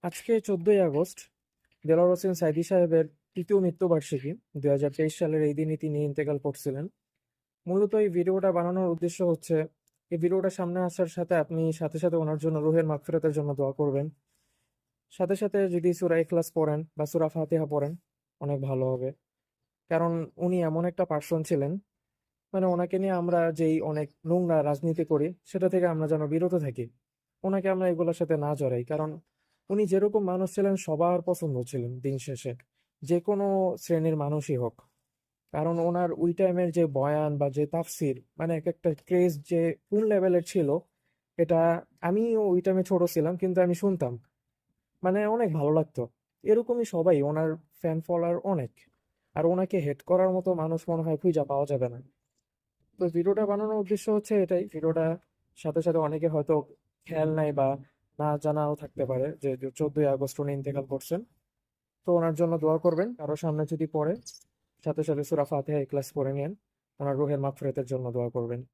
আজকে 14ই আগস্ট দেলোয়ার হোসেন সাইদী সাহেবের তৃতীয় মৃত্যুবার্ষিকী। 2023 সালের এই দিনই তিনি ইন্তেকাল করছিলেন। মূলত এই ভিডিওটা বানানোর উদ্দেশ্য হচ্ছে, এই ভিডিওটা সামনে আসার সাথে আপনি সাথে সাথে ওনার জন্য রুহের মাগফিরাতের জন্য দোয়া করবেন। সাথে সাথে যদি সূরা ইখলাস পড়েন বা সূরা ফাতিহা পড়েন, অনেক ভালো হবে। কারণ উনি এমন একটা পার্সন ছিলেন, মানে ওনাকে নিয়ে আমরা যেই অনেক নোংরা রাজনীতি করি সেটা থেকে আমরা যেন বিরত থাকি। ওনাকে আমরা এগুলোর সাথে না জড়াই, কারণ উনি যেরকম মানুষ ছিলেন সবার পছন্দ ছিলেন দিন শেষে, যে কোনো শ্রেণীর মানুষই হোক। কারণ ওনার ওই টাইমের যে বয়ান বা যে তাফসির, মানে এক একটা ক্রেজ যে কোন লেভেলের ছিল, এটা আমিও ওই টাইমে ছোট ছিলাম কিন্তু আমি শুনতাম, মানে অনেক ভালো লাগতো। এরকমই সবাই, ওনার ফ্যান ফলোয়ার অনেক। আর ওনাকে হেড করার মতো মানুষ মনে হয় খুঁজে পাওয়া যাবে না। তো ভিডিওটা বানানোর উদ্দেশ্য হচ্ছে এটাই। ভিডিওটা সাথে সাথে অনেকে হয়তো খেয়াল নাই বা না জানাও থাকতে পারে যে 14ই আগস্ট উনি ইন্তেকাল করছেন। তো ওনার জন্য দোয়া করবেন। কারো সামনে যদি পড়ে, সাথে সাথে সূরা ফাতিহা ইখলাস পড়ে নেন। ওনার রুহের মাগফিরাতের জন্য দোয়া করবেন।